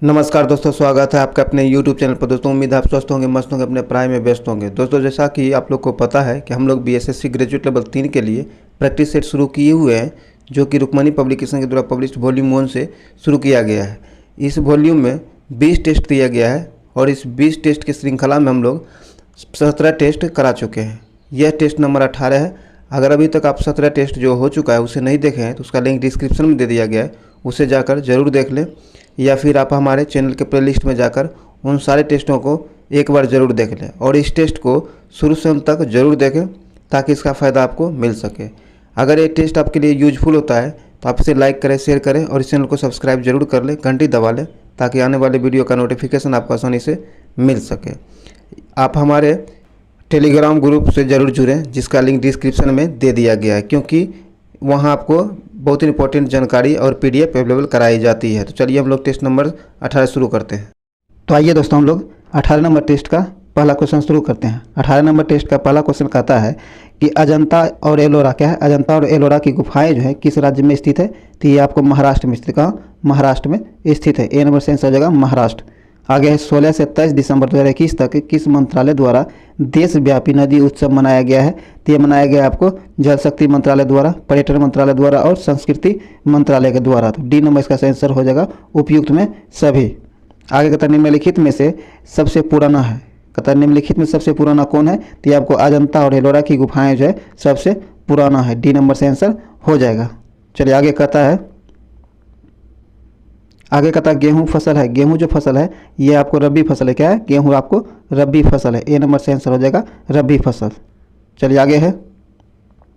नमस्कार दोस्तों, स्वागत है आपका अपने YouTube चैनल पर। दोस्तों उम्मीद है आप स्वस्थ होंगे, मस्त होंगे, अपने पढ़ाई में व्यस्त होंगे। दोस्तों जैसा कि आप लोग को पता है कि हम लोग BSSC ग्रेजुएट लेवल 3 के लिए प्रैक्टिस सेट शुरू किए हुए हैं, जो कि रुक्मणी पब्लिकेशन के द्वारा पब्लिश्ड वॉल्यूम 1 से शुरू किया गया है। इस वॉल्यूम में 20 टेस्ट दिया गया है और इस 20 टेस्ट की श्रृंखला में हम लोग 17 टेस्ट करा चुके हैं। यह टेस्ट नंबर 18 है। अगर अभी तक आप 17 टेस्ट जो हो चुका है उसे नहीं देखे हैं तो उसका लिंक डिस्क्रिप्शन में दे दिया गया है, उसे जाकर ज़रूर देख लें, या फिर आप हमारे चैनल के प्लेलिस्ट में जाकर उन सारे टेस्टों को एक बार ज़रूर देख लें और इस टेस्ट को शुरू से अंत तक ज़रूर देखें ताकि इसका फ़ायदा आपको मिल सके। अगर ये टेस्ट आपके लिए यूजफुल होता है तो आप इसे लाइक करें, शेयर करें और इस चैनल को सब्सक्राइब जरूर कर लें, घंटी दबा लें ताकि आने वाले वीडियो का नोटिफिकेशन आपको आसानी से मिल सके। आप हमारे टेलीग्राम ग्रुप से ज़रूर जुड़ें जिसका लिंक डिस्क्रिप्शन में दे दिया गया है, क्योंकि वहाँ आपको बहुत इंपॉर्टेंट जानकारी और PDF अवेलेबल कराई जाती है। तो चलिए हम लोग टेस्ट नंबर 18 शुरू करते हैं। तो आइए दोस्तों हम लोग 18 नंबर टेस्ट का पहला क्वेश्चन शुरू करते हैं। 18 नंबर टेस्ट का पहला क्वेश्चन कहता है कि अजंता और एलोरा, क्या है, अजंता और एलोरा की गुफाएं जो है किस राज्य में स्थित है। तो ये आपको महाराष्ट्र में स्थित, कहाँ, महाराष्ट्र में स्थित है। ए नंबर से आंसर हो जाएगा महाराष्ट्र। आगे है 16 से 23 दिसंबर 2021 तक किस मंत्रालय द्वारा देशव्यापी नदी उत्सव मनाया गया है। तो ये मनाया गया आपको जल शक्ति मंत्रालय द्वारा, पर्यटन मंत्रालय द्वारा और संस्कृति मंत्रालय के द्वारा। तो डी नंबर इसका आंसर हो जाएगा उपयुक्त में सभी। आगे कहता है निम्नलिखित में से सबसे पुराना है, कहता है निम्नलिखित में सबसे पुराना कौन है। तो ये आपको अजंता और एलोरा की गुफाएं जो है सबसे पुराना है। डी नंबर से आंसर हो जाएगा। चलिए आगे कहता है, आगे कहता है गेहूँ फसल है। गेहूँ जो फसल है ये आपको रबी फसल है। क्या है, गेहूँ आपको रबी फसल है। ए नंबर से आंसर हो जाएगा रबी फसल। चलिए आगे है,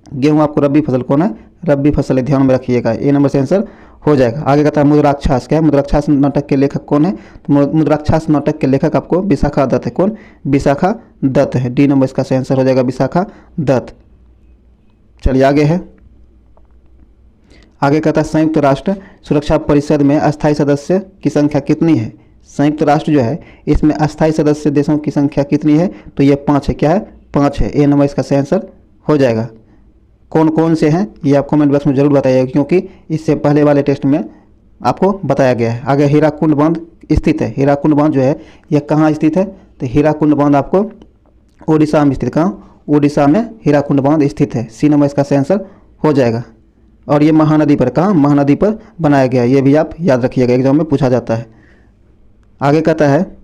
गेहूँ आपको रबी फसल कौन है, रबी फसल है, ध्यान में रखिएगा। ए नंबर से आंसर हो जाएगा। आगे कहता है मुद्राक्षास, क्या है, मुद्राक्षास नाटक के लेखक कौन है। तो मुद्राक्षास नाटक के लेखक आपको विशाखा दत्त है। कौन, विशाखा दत्त है। डी नंबर इसका आंसर हो जाएगा विशाखा दत्त। चलिए आगे है, आगे कहता है संयुक्त राष्ट्र सुरक्षा परिषद में अस्थायी सदस्य की संख्या कितनी है। संयुक्त राष्ट्र जो है इसमें अस्थायी सदस्य देशों की संख्या कितनी है। तो ये 5 है। क्या है, 5 है। ए नंबर इसका आंसर हो जाएगा। कौन कौन से हैं ये आप कमेंट बॉक्स में जरूर बताइएगा, क्योंकि इससे पहले वाले टेस्ट में आपको बताया गया है। आगे हीराकुंड बांध स्थित है। हीराकुंड बांध जो है यह कहाँ स्थित है। तो हीराकुंड बांध आपको उड़ीसा में स्थित, कहाँ, उड़ीसा में हीराकुंड बांध स्थित है। सी नंबर इसका आंसर हो जाएगा। और ये महानदी पर, कहाँ, महानदी पर बनाया गया है। ये भी आप याद रखिएगा, एग्जाम में पूछा जाता है। आगे कहता है,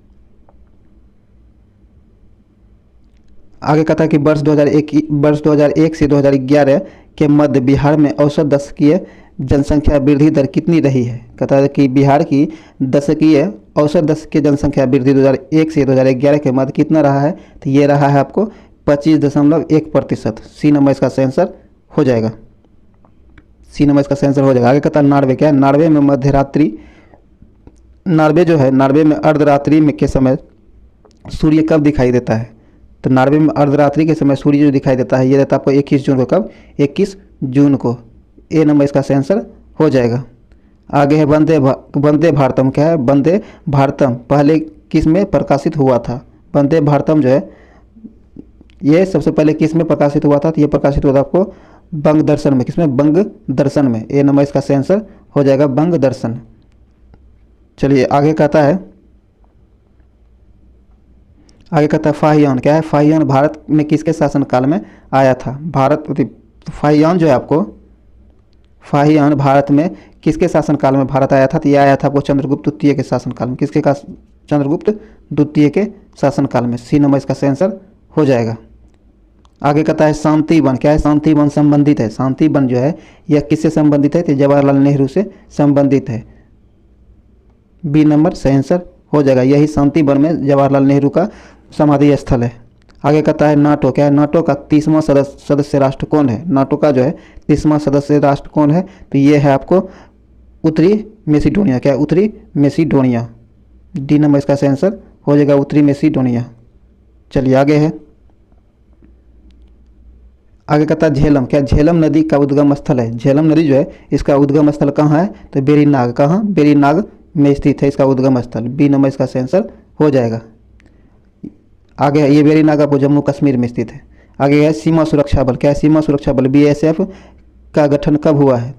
आगे कहता है कि वर्ष 2001 से 2011 के मध्य बिहार में औसत दशकीय जनसंख्या वृद्धि दर कितनी रही है। कहता है कि बिहार की औसत दशकीय जनसंख्या वृद्धि 2001 से 2011 के मध्य कितना रहा है। तो ये रहा है आपको 25.1%। सी नंबर इसका आंसर हो जाएगा। सी नंबर इसका आंसर हो जाएगा। आगे कहता है नार्वे, क्या है, नार्वे में मध्यरात्रि, नार्वे जो है, नार्वे में अर्धरात्रि में के समय सूर्य कब दिखाई देता है। तो नार्वे में अर्धरात्रि के समय सूर्य जो दिखाई देता है ये रहता है आपको 21 जून को। कब, 21 जून को। ए नंबर इसका आंसर हो जाएगा। आगे है वंदे भारतम, क्या है, वंदे भारतम पहले किस में प्रकाशित हुआ था। वंदे भारतम जो है ये सबसे पहले किस में प्रकाशित हुआ था। तो ये प्रकाशित हुआ था आपको बंग दर्शन में। किसमें, बंग दर्शन में। ए नंबर इसका आंसर हो जाएगा बंग दर्शन। चलिए आगे कहता है, आगे कहता है फाहियान, क्या है, फाहियान भारत में किसके शासनकाल में आया था। फाहियान जो है आपको, फाहियान भारत में किसके शासनकाल में भारत आया था। तो ये आया था आपको चंद्रगुप्त द्वितीय के शासनकाल में। किसके का, चंद्रगुप्त द्वितीय के शासनकाल में। सी नंबर इसका आंसर हो जाएगा। आगे कहता है शांति वन, क्या है, शांति वन संबंधित है। शांति वन जो है यह किससे संबंधित है। तो जवाहरलाल नेहरू से संबंधित है। बी नंबर से आंसर हो जाएगा। यही शांति वन में जवाहरलाल नेहरू का समाधि स्थल है। आगे कहता है नाटो, क्या है, नाटो का 30वां सदस्य राष्ट्र कौन है। नाटो का जो है 30वां सदस्य राष्ट्र कौन है। तो ये है आपको उत्तरी मैसेडोनिया, क्या है, उत्तरी मैसेडोनिया। डी नंबर इसका आंसर हो जाएगा उत्तरी मैसेडोनिया। चलिए आगे है, आगे कहता है झेलम, क्या, झेलम नदी का उद्गम स्थल है। झेलम नदी जो है इसका उद्गम स्थल कहाँ है। तो बेरीनाग, कहाँ, बेरीनाग में स्थित है इसका उद्गम स्थल। बी नंबर इसका आंसर हो जाएगा। आगे है, ये बेरीनाग आपको जम्मू कश्मीर में स्थित है। आगे है सीमा सुरक्षा बल, क्या है, सीमा सुरक्षा बल BSF का गठन कब हुआ है।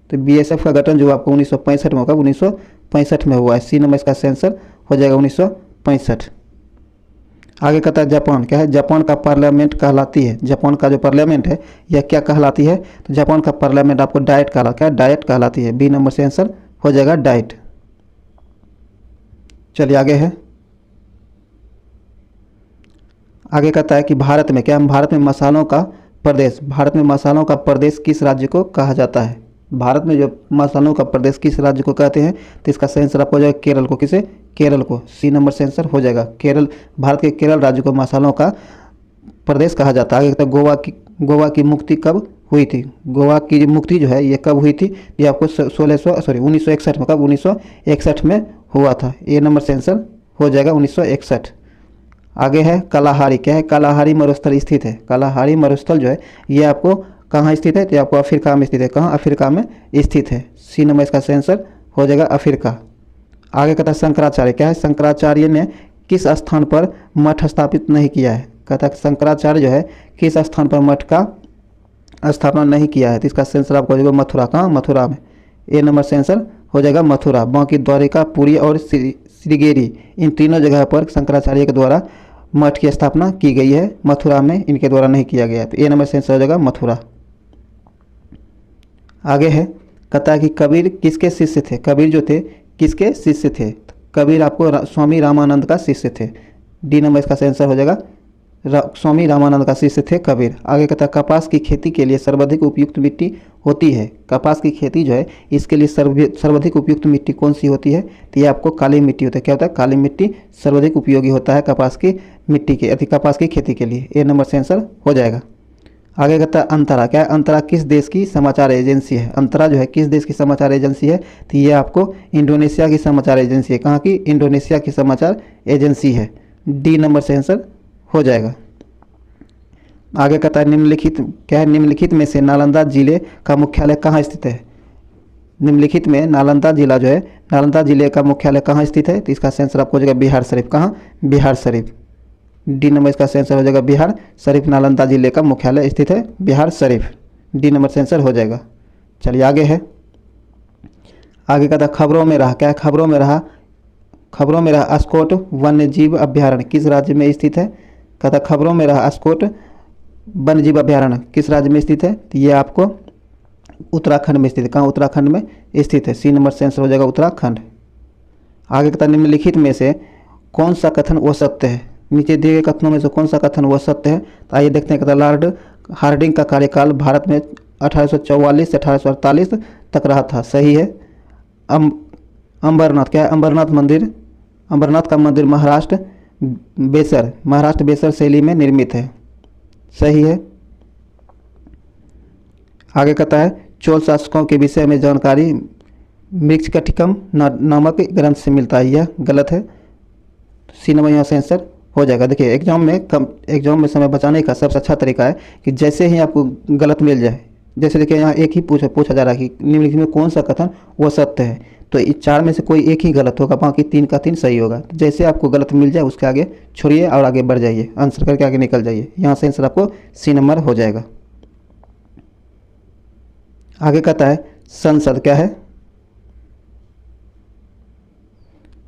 तो BSF का गठन जो आपको 1965 में होगा, 19 1965 में हुआ है। सी नंबर इसका सेंसर हो जाएगा 1965। आगे कहता है जापान, क्या है, जापान का पार्लियामेंट कहलाती है, जापान का जो पार्लियामेंट है यह क्या कहलाती है, तो जापान का पार्लियामेंट आपको डाइट डाइट कहलाती है। बी नंबर से आंसर हो जाएगा डाइट। चलिए आगे है, आगे कहता है कि भारत में क्या, भारत में मसालों का प्रदेश, भारत में मसालों का प्रदेश किस राज्य को कहा जाता है, भारत में जो मसालों का प्रदेश किस राज्य को कहते हैं, तो इसका सही आंसर आपको हो जाएगा केरल को। किसे, केरल को। सी नंबर से आंसर हो जाएगा केरल, भारत के केरल राज्य को मसालों का प्रदेश कहा जाता है। आगे कहता है गोवा की मुक्ति कब हुई थी, गोवा की मुक्ति जो है ये कब हुई थी, ये आपको 1961 में, कब, 1961 में हुआ था। ए नंबर से आंसर हो जाएगा 1961। आगे है कालाहारी, क्या है, कालाहारी मरुस्थल स्थित है, कालाहारी मरुस्थल जो है ये आपको कहाँ स्थित है, तो आपको अफ्रीका में स्थित है। कहाँ, अफ्रीका में स्थित है। सी नंबर इसका आंसर हो जाएगा अफ्रीका। आगे कहता है शंकराचार्य, क्या है, शंकराचार्य ने किस स्थान पर मठ स्थापित नहीं किया है, कहता है शंकराचार्य जो है किस स्थान पर मठ का स्थापना नहीं किया है, तो इसका आंसर आपको हो जाएगा मथुरा। कहाँ, मथुरा में। ए नंबर से आंसर हो जाएगा मथुरा। बाकी द्वारिका, पुरी और श्रीगेरी, इन तीनों जगह पर शंकराचार्य के द्वारा मठ की स्थापना की गई है, मथुरा में इनके द्वारा नहीं किया गया, तो ए नंबर से आंसर हो जाएगा मथुरा। आगे है, कहता है कि कबीर किसके शिष्य थे, कबीर जो थे किसके शिष्य थे, कबीर आपको स्वामी रामानंद का शिष्य थे। डी नंबर इसका आंसर हो जाएगा स्वामी रामानंद का शिष्य थे कबीर। आगे कहता है कपास की खेती के लिए सर्वाधिक उपयुक्त मिट्टी होती है, कपास की खेती जो है इसके लिए सर्वाधिक उपयुक्त मिट्टी कौन सी होती है, तो ये आपको काली मिट्टी होता है। क्या होता है, काली मिट्टी सर्वाधिक उपयोगी होता है कपास की मिट्टी के कपास की खेती के लिए। ए नंबर से आंसर हो जाएगा। आगे कहता है अंतरा, क्या है, अंतरा किस देश की समाचार एजेंसी है, अंतरा जो है किस देश की समाचार एजेंसी है, तो ये आपको इंडोनेशिया की समाचार एजेंसी है। कहाँ की, इंडोनेशिया की समाचार एजेंसी है। डी नंबर से आंसर हो जाएगा। आगे कहता है निम्नलिखित, क्या है, निम्नलिखित में से नालंदा जिले का मुख्यालय कहाँ स्थित है, निम्नलिखित में नालंदा जिला जो है, नालंदा जिले का मुख्यालय कहाँ स्थित है, तो इसका आंसर आपको हो जाएगा बिहार शरीफ। कहाँ, बिहार शरीफ। डी नंबर इसका आंसर हो जाएगा बिहार शरीफ, नालंदा जिले का मुख्यालय स्थित है बिहार शरीफ। डी नंबर से आंसर हो जाएगा। चलिए आगे है, आगे कहता है खबरों में रहा, क्या है, खबरों में रहा अस्कोट वन्य जीव अभ्यारण्य किस राज्य में स्थित है, कहता है खबरों में रहा अस्कोट वन्य जीव अभ्यारण्य किस राज्य में स्थित है, तो ये आपको उत्तराखंड में स्थित है। कहाँ, उत्तराखंड में स्थित है। सी नंबर से आंसर हो जाएगा उत्तराखंड। आगे कहता है निम्नलिखित में से कौन सा कथन वो सत्य है, नीचे दिए गए कथनों में से कौन सा कथन वो सत्य है, तो आइए देखते हैं। कहता है लॉर्ड हार्डिंग का कार्यकाल भारत में 1844 से 1848 तक रहा था, सही है। अम्बरनाथ, क्या है, अम्बरनाथ का मंदिर महाराष्ट्र बेसर शैली में निर्मित है, सही है। आगे कहता है चोल शासकों के विषय में जानकारी मृच्छकटिकम नामक ग्रंथ से मिलता है, यह गलत है। सी नंबर यहाँ से आंसर हो जाएगा। देखिए एग्जाम में समय बचाने का सबसे अच्छा तरीका है कि जैसे ही आपको गलत मिल जाए, जैसे देखिए यहाँ एक ही पूछा जा रहा है कि निम्नलिखित में कौन सा कथन वो सत्य है, तो इस 4 में से कोई एक ही गलत होगा, बाकी 3 का 3 सही होगा। तो जैसे आपको गलत मिल जाए उसके आगे छोड़िए और आगे बढ़ जाइए, आंसर करके आगे निकल जाइए। यहाँ से आंसर आपको सी नंबर हो जाएगा। आगे कहता है संसद, क्या है,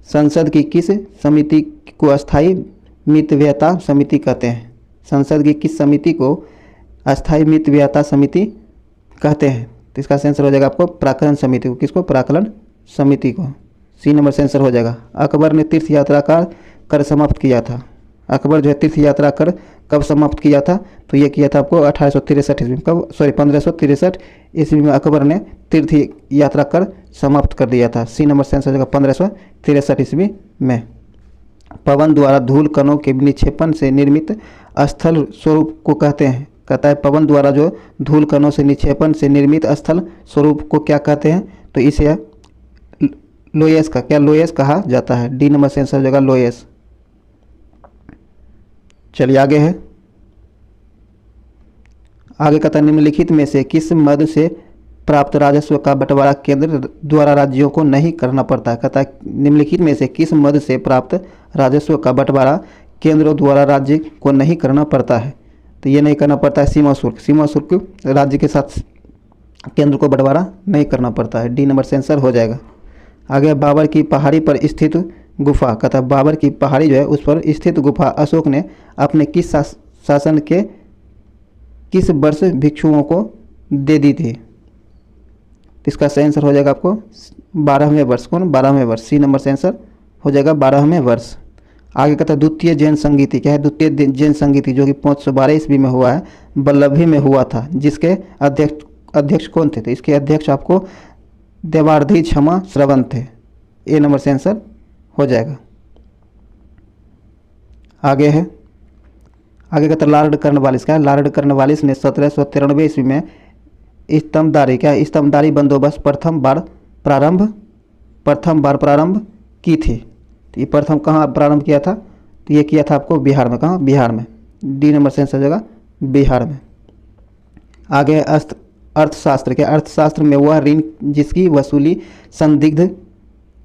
संसद की किस समिति को अस्थायी मितव्ययता समिति कहते हैं, संसद की किस समिति को अस्थायी मितव्ययता समिति कहते हैं, तो इसका आंसर हो जाएगा आपको प्राक्कलन समिति को। किसको, प्राक्कलन समिति को। सी नंबर से आंसर हो जाएगा। अकबर ने तीर्थ यात्रा का कर समाप्त किया था, अकबर जो है तीर्थ यात्रा कर कब समाप्त किया था, तो ये किया था आपको 1863 ईस्वी में, कब, 1563 ईस्वी में अकबर ने तीर्थ यात्रा कर समाप्त कर दिया था। सी नंबर से आंसर हो जाएगा 1563 ईस्वी में। पवन द्वारा धूल कणों के निक्षेपण से निर्मित स्थल स्वरूप को कहते हैं, कहता है पवन द्वारा जो धूल कणों से निक्षेपण से निर्मित स्थल स्वरूप को क्या कहते हैं, तो इसे लोयस का, क्या, लोयस कहा जाता है। डी नंबर से आंसर हो जाएगा लोयस। चलिए आगे है, आगे कहता है निम्नलिखित में से किस मद से प्राप्त राजस्व का बंटवारा केंद्र द्वारा राज्यों को नहीं करना पड़ता है, कहता है निम्नलिखित में से किस मद से प्राप्त राजस्व का बंटवारा केंद्र द्वारा राज्य को नहीं करना पड़ता है, तो ये नहीं करना पड़ता है सीमा शुल्क, सीमा शुल्क राज्य के साथ केंद्र को बंटवारा नहीं करना पड़ता है। डी नंबर से आंसर हो जाएगा। आगे बाबर की पहाड़ी पर स्थित गुफा, कहता बाबर की पहाड़ी जो है उस पर स्थित गुफा अशोक ने अपने किस शासन के किस वर्ष भिक्षुओं को दे दी थी? तो इसका सही आंसर हो जाएगा आपको 12वें वर्ष। कौन? 12वें वर्ष। सी नंबर से आंसर हो जाएगा 12वें वर्ष। आगे कहता है द्वितीय जैन संगीति, क्या है? द्वितीय जैन संगीति जो कि 512 ईस्वी में हुआ है, वल्लभी में हुआ था, जिसके अध्यक्ष कौन थे? तो इसके अध्यक्ष आपको देवार्धी क्षमा श्रवण थे। ए नंबर से आंसर हो जाएगा। आगे है, आगे कहता है लॉर्ड कॉर्नवालिस, क्या है? लॉर्ड कॉर्नवालिस ने 1793 ईस्वी में स्तंभदारी, क्या है? स्तंभदारी बंदोबस्त प्रथम बार प्रारंभ की थी। तो ये प्रथम कहाँ प्रारंभ किया था? तो ये किया था आपको बिहार में। कहाँ? बिहार में। डी नंबर से आंसर हो जाएगा बिहार में। आगे अर्थशास्त्र, क्या? अर्थशास्त्र में वह ऋण जिसकी वसूली संदिग्ध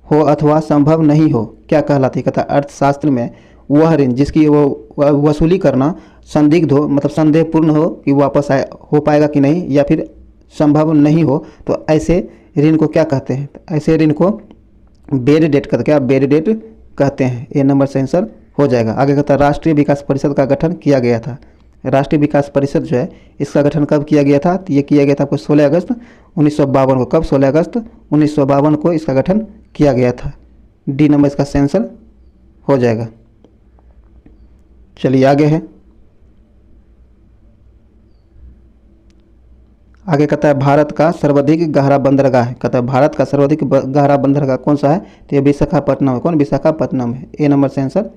हो अथवा संभव नहीं हो क्या कहलाती है? कहता अर्थशास्त्र में वह ऋण जिसकी वो वसूली करना संदिग्ध हो, मतलब संदेहपूर्ण हो कि वापस हो पाएगा कि नहीं, या फिर संभव नहीं हो, तो ऐसे ऋण को क्या कहते हैं? ऐसे ऋण को बेड डेट कहते हैं। क्या? बेड डेट कहते हैं। ए नंबर से आंसर हो जाएगा। आगे कहता है राष्ट्रीय विकास परिषद का गठन किया गया था। राष्ट्रीय विकास परिषद जो है इसका गठन कब किया गया था? तो ये किया गया था आपको 16 अगस्त 1952 को। कब? 16 अगस्त 1952 को इसका गठन किया गया था। डी नंबर इसका सही आंसर हो जाएगा। चलिए आगे है, आगे कहता है भारत का सर्वाधिक गहरा बंदरगाह है। कहता है भारत का सर्वाधिक गहरा बंदरगाह कौन सा है? तो ये विशाखापट्टनम है। कौन? विशाखापट्टनम है। ए नंबर से आंसर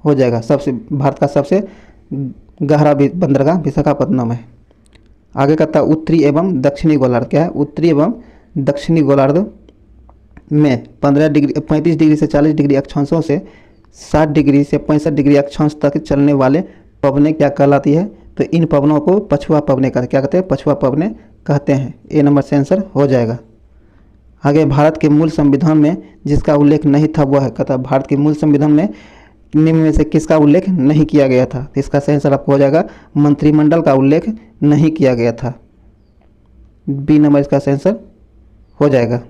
हो जाएगा। भारत का सबसे गहरा बंदरगाह विशाखापट्टनम है। आगे कहता है उत्तरी एवं दक्षिणी गोलार्ध, क्या है? उत्तरी एवं दक्षिणी गोलार्ध में 35 डिग्री से 40 डिग्री अक्षांशों से 60 डिग्री से 65 डिग्री अक्षांश तक चलने वाले पवनें क्या कहलाती है? तो इन पवनों को पछुआ पवने कहते हैं। क्या कहते हैं? पछुआ पवने कहते हैं। ए नंबर से आंसर हो जाएगा। आगे भारत के मूल संविधान में जिसका उल्लेख नहीं था वह है। कहता है भारत के मूल संविधान में निम्न में से किसका उल्लेख नहीं किया गया था? तो इसका सही आंसर आपको हो जाएगा मंत्रिमंडल का उल्लेख नहीं किया गया था। बी नंबर इसका सही आंसर हो जाएगा।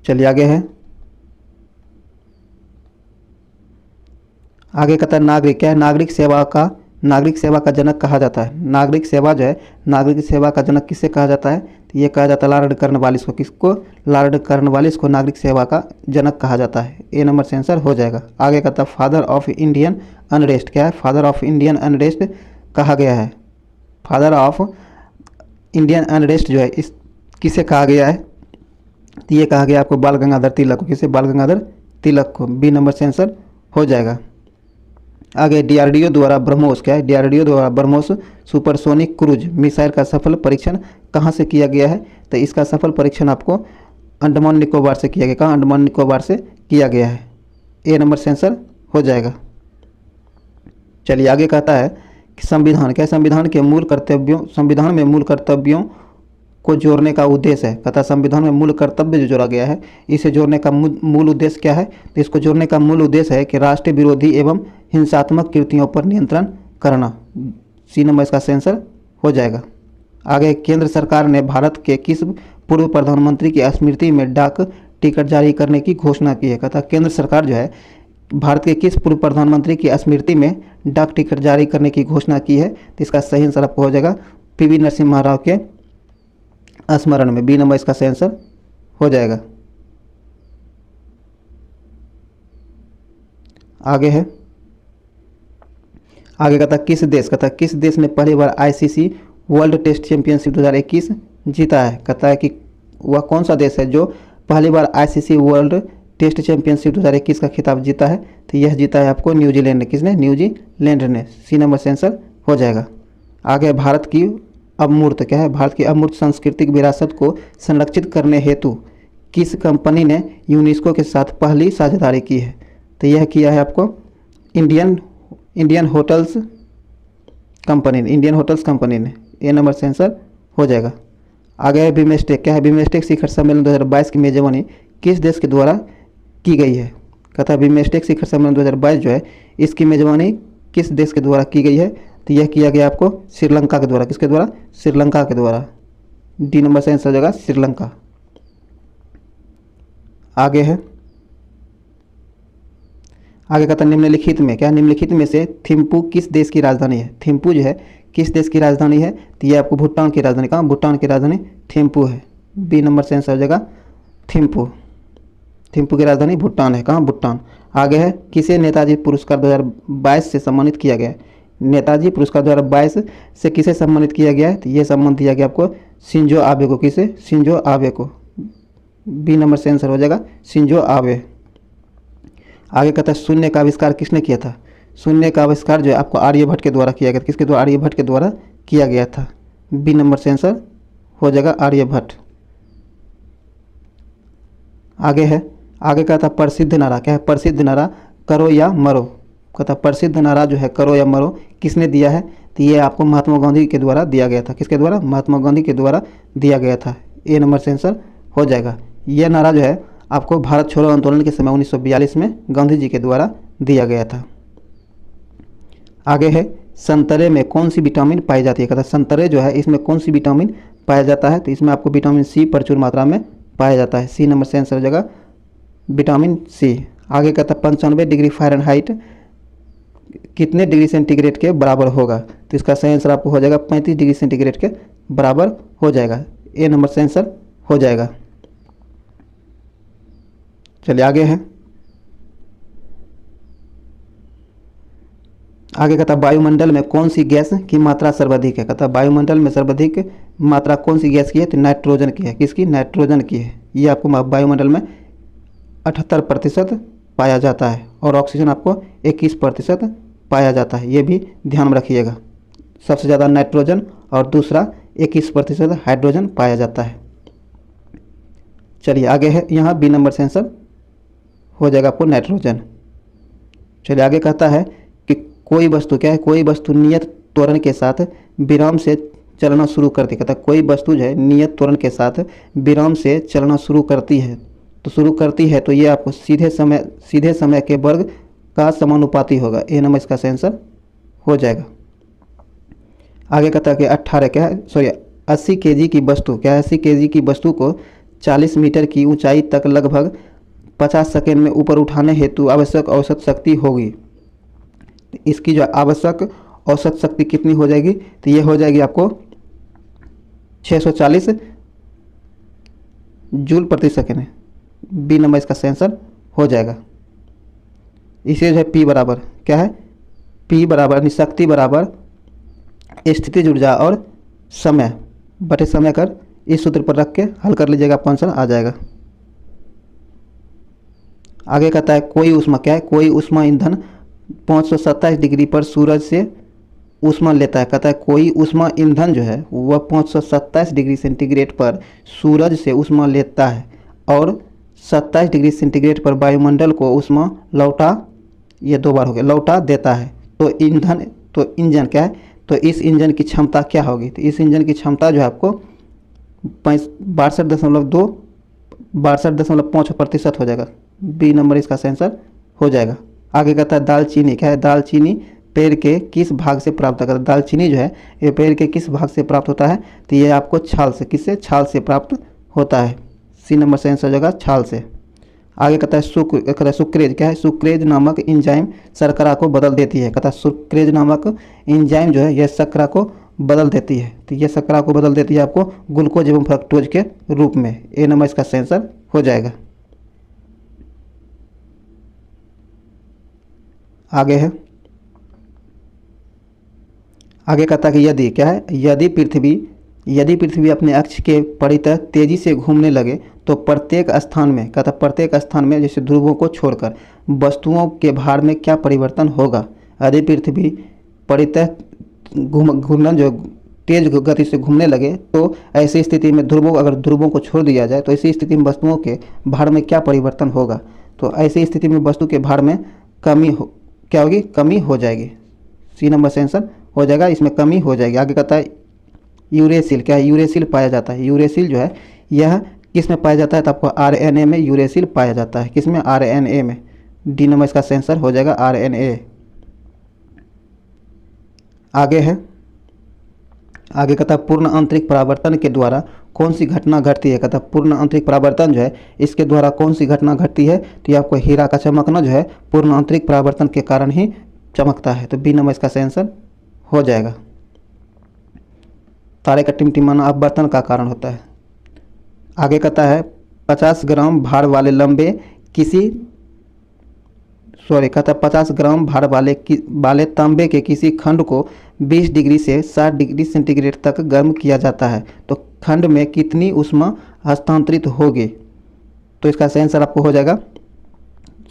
चलिए आगे है, आगे कहता है नागरिक, क्या है? नागरिक सेवा का जनक कहा जाता है। नागरिक सेवा जो है, नागरिक सेवा का जनक किससे कहा जाता है? तो ये कहा जाता है लॉर्ड कॉर्नवालिस को। किसको? लॉर्ड कॉर्नवालिस को नागरिक सेवा का जनक कहा जाता है। ए नंबर से आंसर हो जाएगा। आगे कहता है फादर ऑफ इंडियन अनरेस्ट, क्या है? फादर ऑफ इंडियन अनरेस्ट कहा गया है। फादर ऑफ इंडियन अनरेस्ट जो है इस किसे कहा गया है? तो ये कहा गया आपको बाल गंगाधर तिलक को। किसे? बाल गंगाधर तिलक को। बी नंबर से आंसर हो जाएगा। आगे डीआरडीओ द्वारा ब्रह्मोस, क्या है? डीआरडीओ द्वारा ब्रह्मोस सुपरसोनिक क्रूज मिसाइल का सफल परीक्षण कहाँ से किया गया है? तो इसका सफल परीक्षण आपको अंडमान निकोबार से किया गया। कहाँ? अंडमान निकोबार से किया गया है। ए नंबर से आंसर हो जाएगा। चलिए आगे कहता है कि संविधान, क्या? संविधान में मूल कर्तव्यों को जोड़ने का उद्देश्य है। कहता संविधान में मूल कर्तव्य जो जोड़ा गया है, इसे जोड़ने का मूल उद्देश्य क्या है? तो इसको जोड़ने का मूल उद्देश्य है कि राष्ट्र विरोधी एवं हिंसात्मक कृतियों पर नियंत्रण करना। सी नंबर इसका सही आंसर हो जाएगा। आगे केंद्र सरकार ने भारत के किस पूर्व प्रधानमंत्री की स्मृति में डाक टिकट जारी करने की घोषणा की है? कहता केंद्र सरकार जो है भारत के किस पूर्व प्रधानमंत्री की स्मृति में डाक टिकट जारी करने की घोषणा की है? तो इसका सही आंसर आपको हो जाएगा पीवी नरसिम्हा राव के स्मरण में। बी नंबर इसका सही आंसर हो जाएगा। आगे है, आगे कहता किस देश ने पहली बार आईसीसी वर्ल्ड टेस्ट चैंपियनशिप 2021 जीता है? कहता है कि वह कौन सा देश है जो पहली बार आईसीसी वर्ल्ड टेस्ट चैंपियनशिप 2021 का खिताब जीता है? तो यह जीता है आपको न्यूजीलैंड ने। किसने? न्यूजीलैंड ने। सी नंबर से आंसर हो जाएगा। आगे भारत की अमूर्त, क्या है? भारत की अमूर्त सांस्कृतिक विरासत को संरक्षित करने हेतु किस कंपनी ने यूनेस्को के साथ पहली साझेदारी की है? तो यह किया है आपको इंडियन होटल्स कंपनी ने। ए नंबर से आंसर हो जाएगा। आगे है बिमस्टेक, क्या है? बिमस्टेक शिखर सम्मेलन 2022 की मेजबानी किस देश के द्वारा की गई है? कहता है बिमस्टेक शिखर सम्मेलन 2022 जो है इसकी मेजबानी किस देश के द्वारा की गई है? तो यह किया गया आपको श्रीलंका के द्वारा। किसके द्वारा? श्रीलंका के द्वारा। डी नंबर से आंसर हो जाएगा श्रीलंका। आगे है, आगे कहता है निम्नलिखित में, क्या निम्नलिखित में से थिम्पू किस देश की राजधानी है। थिम्पू जो है किस देश की राजधानी है, तो ये आपको भूटान की राजधानी, कहाँ, भूटान की राजधानी थिम्पू है। बी नंबर से आंसर हो जाएगा थिम्पू। थिम्पू की राजधानी भूटान है, कहाँ, भूटान। आगे है, किसे नेताजी पुरस्कार 2022 से सम्मानित किया गया है। नेताजी पुरस्कार 2022 से किसे सम्मानित किया गया है, तो ये सम्मान दिया गया आपको शिंजो आबे को। किसे, शिंजो आबे को। बी नंबर से आंसर हो जाएगा शिंजो आबे। आगे कहता है शून्य का आविष्कार किसने किया था। शून्य का आविष्कार जो है आपको आर्यभट्ट के द्वारा किया गया था। किसके द्वारा, आर्यभट्ट के द्वारा किया गया था। बी नंबर से आंसर हो जाएगा आर्यभट्ट। आगे है, आगे कहता है प्रसिद्ध नारा, क्या है, प्रसिद्ध नारा करो या मरो। कहता है प्रसिद्ध नारा जो है करो या मरो किसने दिया है, तो ये आपको महात्मा गांधी के द्वारा दिया गया था। किसके द्वारा, महात्मा गांधी के द्वारा दिया गया था। ए नंबर से आंसर हो जाएगा। यह नारा जो है आपको भारत छोड़ो आंदोलन के समय 1942 में गांधी जी के द्वारा दिया गया था। आगे है, संतरे में कौन सी विटामिन पाई जाती है। कहता है संतरे जो है इसमें कौन सी विटामिन पाया जाता है, तो इसमें आपको विटामिन सी प्रचुर मात्रा में पाया जाता है। सी नंबर से आंसर हो जाएगा विटामिन सी। आगे कहता है 95 डिग्री फ़ारेनहाइट कितने डिग्री सेंटीग्रेड के बराबर होगा, तो इसका सही आंसर आपको हो जाएगा 35 डिग्री सेंटीग्रेड के बराबर हो जाएगा। ए नंबर से आंसर हो जाएगा। चलिए आगे है, आगे कहता है वायुमंडल में कौन सी गैस की मात्रा सर्वाधिक है। कहता है वायुमंडल में सर्वाधिक मात्रा कौन सी गैस की है, तो नाइट्रोजन की है। किसकी, नाइट्रोजन की है। ये आपको वायुमंडल में 78% पाया जाता है और ऑक्सीजन आपको 21% पाया जाता है। ये भी ध्यान में रखिएगा, सबसे ज़्यादा नाइट्रोजन और दूसरा 21% हाइड्रोजन पाया जाता है। चलिए आगे है, यहाँ बी नंबर से आंसर हो जाएगा आपको नाइट्रोजन। चलिए आगे कहता है कि कोई वस्तु, क्या है, कोई वस्तु नियत त्वरण के साथ विराम से चलना शुरू करती है। कहता है कोई वस्तु जो है नियत त्वरण के साथ विराम से चलना शुरू करती है, तो ये आपको सीधे समय के वर्ग का समानुपाती होगा। ए नंबर इसका आंसर हो जाएगा। आगे कहता है कि 80 kg की वस्तु, क्या है, 80 kg की वस्तु को 40 मीटर की ऊंचाई तक लगभग 50 सेकेंड में ऊपर उठाने हेतु आवश्यक औसत शक्ति होगी। इसकी जो आवश्यक औसत शक्ति कितनी हो जाएगी, तो ये हो जाएगी आपको 640 जूल प्रति सेकेंड। बी नंबर इसका आंसर हो जाएगा। इसे जो है पी बराबर, क्या है, पी बराबर शक्ति बराबर स्थितिज ऊर्जा और समय बटे समय कर इस सूत्र पर रख के हल कर लीजिएगा, आपका आंसर आ जाएगा। आगे कहता है कोई ऊष्मा, क्या है, कोई ऊष्मा ईंधन 527 डिग्री पर सूरज से ऊष्मा लेता है। कहता है कोई ऊष्मा ईंधन जो है वह 527 डिग्री सेंटीग्रेड पर सूरज से ऊष्मा लेता है और 27 डिग्री सेंटीग्रेड पर वायुमंडल को ऊष्मा लौटा, ये 2 बार हो गया, लौटा देता है। तो इंजन क्या है, तो इस इंजन की क्षमता क्या होगी, तो इस इंजन की क्षमता जो है आपको 62.5% हो जाएगा। बी नंबर इसका आंसर हो जाएगा। आगे कहता है दालचीनी, क्या है, दालचीनी पेड़ के किस भाग से प्राप्त होता है। दालचीनी जो है ये पेड़ के किस भाग से प्राप्त होता है, तो ये आपको छाल से, किससे, छाल से प्राप्त होता है। सी नंबर से आंसर हो जाएगा छाल से। आगे कहता है सुक्रेज, क्या है, सुक्रेज नामक एंजाइम शर्करा को बदल देती है। कहता है सुक्रेज नामक एंजाइम जो है यह शर्करा को बदल देती है, तो यह शर्करा को बदल देती है आपको ग्लूकोज एवं फ्रक्टोज के रूप में। ए नंबर इसका आंसर हो जाएगा। आगे है, आगे कहता है कि यदि, क्या है, यदि पृथ्वी अपने अक्ष के परितः तेजी से घूमने लगे तो प्रत्येक स्थान में, कहता है प्रत्येक स्थान में जैसे ध्रुवों को छोड़कर वस्तुओं के भार में क्या परिवर्तन होगा। यदि पृथ्वी परितः घूमना जो तेज गति से घूमने लगे तो ऐसी स्थिति में अगर ध्रुवों को छोड़ दिया जाए तो ऐसी स्थिति में वस्तुओं के भार में क्या परिवर्तन होगा। तो ऐसी स्थिति में वस्तु के भार में क्या होगी, कमी हो जाएगी। सी नंबर से आंसर हो जाएगा, इसमें कमी हो जाएगी। आगे कहता है यूरेसिल, क्या है, यूरेसिल पाया जाता है। यूरेसिल जो है यह किस में पाया जाता है, तो आपको आरएनए में यूरेसिल पाया जाता है। किस में, आरएनए में। डी नंबर इसका आंसर हो जाएगा आरएनए। आगे है, आगे कहता है पूर्ण आंतरिक परावर्तन के द्वारा कौन सी घटना घटती है। कहता है पूर्ण आंतरिक परावर्तन जो है इसके द्वारा कौन सी घटना घटती है, तो ये आपको हीरा का चमकना जो है पूर्ण आंतरिक परावर्तन के कारण ही चमकता है। तो बी नंबर इसका सही आंसर हो जाएगा। तारे का टिमटिमाना अपवर्तन का कारण होता है। आगे कहता है 50 ग्राम भार वाले लंबे कहता है 50 ग्राम भार वाले तांबे के किसी खंड को 20 डिग्री से 60 डिग्री सेंटीग्रेड तक गर्म किया जाता है तो खंड में कितनी ऊष्मा हस्तांतरित होगी। तो इसका सही आंसर आपको हो जाएगा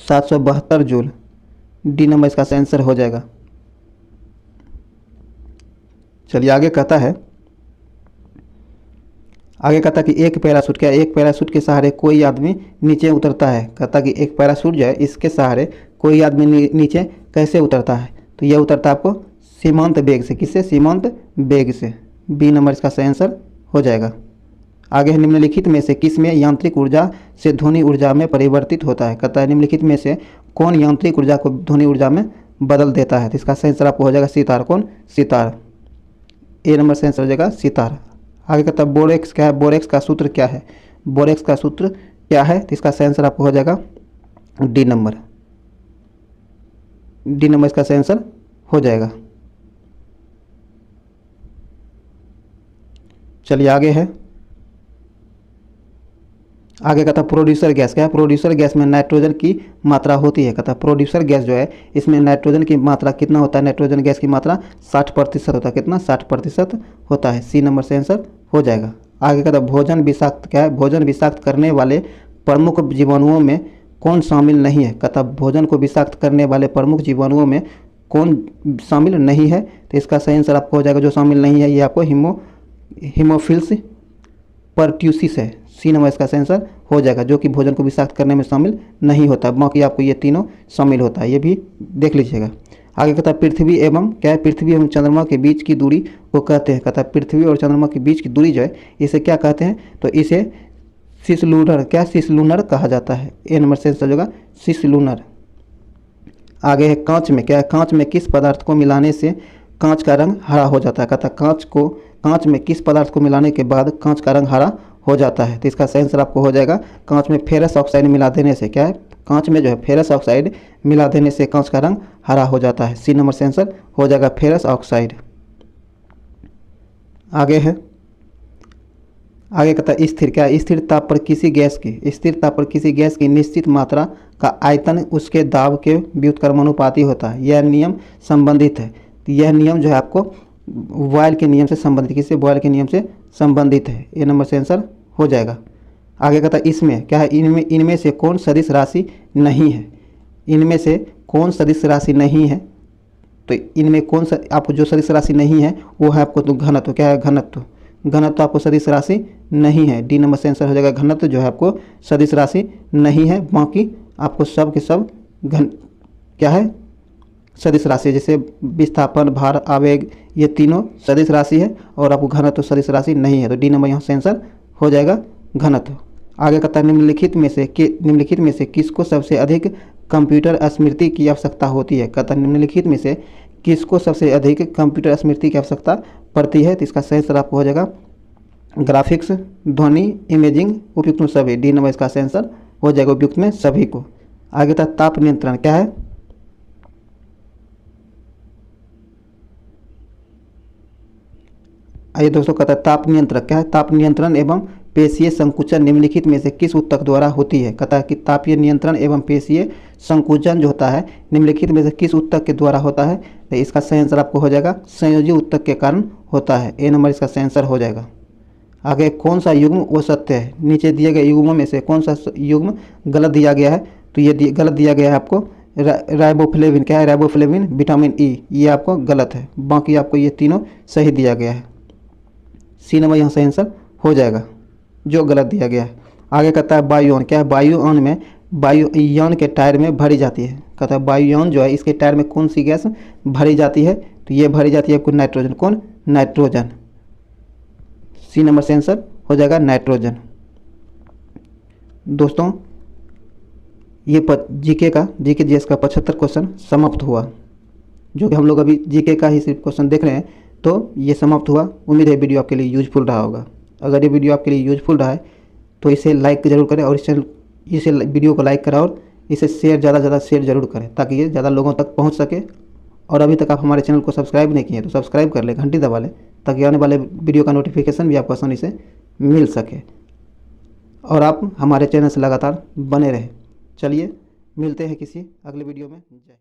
772 जूल। डी नंबर इसका सही आंसर हो जाएगा। चलिए आगे कहता है कि एक पैराशूट, क्या एक पैराशूट के सहारे कोई आदमी नीचे उतरता है। कहता कि एक पैराशूट जो है इसके सहारे कोई आदमी नीचे कैसे उतरता है, तो यह उतरता है आपको सीमांत वेग से। किससे? सीमांत वेग से। बी नंबर इसका सही आंसर हो जाएगा। आगे है निम्नलिखित में से किसमें यांत्रिक ऊर्जा से ध्वनि ऊर्जा में परिवर्तित होता है। कहता है निम्नलिखित में से कौन यांत्रिक ऊर्जा को ध्वनि ऊर्जा में बदल देता है। तो इसका सही आंसर आपको हो जाएगा सितार। कौन? सितार। ए नंबर सही आंसर हो जाएगा सितार। आगे कहता है बोरेक्स क्या है, बोरेक्स का सूत्र क्या है। बोरेक्स का सूत्र क्या है, तो इसका सही आंसर आपको हो जाएगा डी नंबर। डी नंबर इसका सही आंसर हो जाएगा। चलिए आगे है, आगे कहता है प्रोड्यूसर गैस क्या है। प्रोड्यूसर गैस में नाइट्रोजन की मात्रा होती है। कहता है प्रोड्यूसर गैस जो है इसमें नाइट्रोजन की मात्रा कितना होता है। नाइट्रोजन गैस की मात्रा 60% होता है। कितना? 60% होता है। सी नंबर से आंसर हो जाएगा। आगे कहता है भोजन विषाक्त क्या है। भोजन विषाक्त करने वाले प्रमुख जीवाणुओं में कौन शामिल नहीं है। कहता है भोजन को विषाक्त करने वाले प्रमुख जीवाणुओं में कौन शामिल नहीं है, तो इसका सही आंसर आपको हो जाएगा जो शामिल नहीं है ये आपको हीमोफिल्स परट्यूसिस है। सी नंबर इसका सही आंसर हो जाएगा, जो कि भोजन को विषाक्त करने में शामिल नहीं होता। बाकी आपको ये तीनों शामिल होता है, ये भी देख लीजिएगा। आगे कहता है पृथ्वी एवं क्या है, पृथ्वी एवं चंद्रमा के बीच की दूरी को कहते हैं। कहता है पृथ्वी और चंद्रमा के बीच की दूरी जो है इसे क्या कहते हैं, तो इसे सिसलूनर क्या सिसलूनर कहा जाता है। ए नंबर से आंसर होगा सिसलूनर। आगे है कांच में क्या है, कांच में किस पदार्थ को मिलाने से कांच का रंग हरा हो जाता है। कहता है कांच में किस पदार्थ को मिलाने के बाद कांच का रंग हरा हो जाता है। तो इसका सही आंसर आपको हो जाएगा कांच में फेरस ऑक्साइड मिला देने से। क्या है, कांच में जो है फेरस ऑक्साइड मिला देने से कांच का रंग हरा हो जाता है। सी नंबर से आंसर हो जाएगा फेरस ऑक्साइड। आगे है, आगे कहता है स्थिर क्या है, स्थिर ताप पर किसी गैस की निश्चित मात्रा का आयतन उसके दाब के व्युत्क्रमानुपाती होता है। यह नियम संबंधित है। तो यह नियम जो है आपको बॉयल के नियम से संबंधित, किससे? बॉयल के नियम से संबंधित है। ए नंबर से आंसर हो जाएगा। आगे कहता है इसमें क्या है, इनमें से कौन सदिश राशि नहीं है। इनमें से कौन सदिश राशि नहीं है, तो इनमें कौन सा आपको जो सदिश राशि नहीं है वो है आपको तो घनत्व। क्या है? घनत्व। घनत्व आपको सदिश राशि नहीं है। डी नंबर से आंसर हो जाएगा घनत्व जो है आपको सदिश राशि नहीं है। बाकी आपको सब के सब क्या है, सदिश राशि। जैसे विस्थापन, भार, आवेग, ये तीनों सदिश राशि है और आपको घनत्व सदिश राशि नहीं है। तो डी नंबर यहाँ से आंसर हो जाएगा घनत्व। आगे कहता है निम्नलिखित में से किसको सबसे अधिक कंप्यूटर स्मृति की आवश्यकता होती है। कहता है निम्नलिखित में से किसको सबसे अधिक कंप्यूटर स्मृति की आवश्यकता पड़ती है। तो इसका सही आंसर आपको हो जाएगा ग्राफिक्स, ध्वनि, इमेजिंग, उपयुक्त में सभी। डी नंबर इसका सही आंसर हो जाएगा उपयुक्त में सभी को। आगे था ताप नियंत्रण क्या है, आइए दोस्तों कहता है ताप नियंत्रण क्या है। ताप नियंत्रण एवं पेशीय संकुचन निम्नलिखित में से किस ऊतक द्वारा होती है। कहता है कि तापीय नियंत्रण एवं पेशीय संकुचन जो होता है निम्नलिखित में से किस ऊतक के द्वारा होता है। तो इसका सही आंसर आपको हो जाएगा संयोजी ऊतक के कारण होता है। ए नंबर इसका सही आंसर हो जाएगा। आगे कौन सा युग्म वो सत्य है, नीचे दिए गए युग्मों में से कौन सा युग्म गलत दिया गया है। तो ये गलत दिया गया है आपको राइबोफ्लेविन क्या है, राइबोफ्लेविन, विटामिन ई, ये आपको गलत है। बाकी आपको ये तीनों सही दिया गया है। सी नंबर यहाँ सही आंसर हो जाएगा जो गलत दिया गया है। आगे कहता है वायुयान क्या है, वायुयान में वायुयान के टायर में भरी जाती है। कहता है वायुयान जो है इसके टायर में कौन सी गैस भरी जाती है। तो ये भरी जाती है आपको नाइट्रोजन। कौन? नाइट्रोजन। सी नंबर से आंसर हो जाएगा नाइट्रोजन। दोस्तों ये जीके जीएस का 75 क्वेश्चन समाप्त हुआ, जो कि हम लोग अभी जीके का ही सिर्फ क्वेश्चन देख रहे हैं। तो ये समाप्त हुआ। उम्मीद है वीडियो आपके लिए यूजफुल रहा होगा। अगर ये वीडियो आपके लिए यूजफुल रहा है तो इसे लाइक ज़रूर करें और इसे वीडियो को लाइक करें और इसे ज़्यादा से ज़्यादा शेयर ज़रूर करें ताकि ये ज़्यादा लोगों तक पहुंच सके। और अभी तक आप हमारे चैनल को सब्सक्राइब नहीं किए हैं तो सब्सक्राइब कर लें, घंटी दबा लें ताकि आने वाले वीडियो का नोटिफिकेशन भी आपको आसानी से मिल सके और आप हमारे चैनल से लगातार बने रहें। चलिए मिलते हैं किसी अगले वीडियो में। जय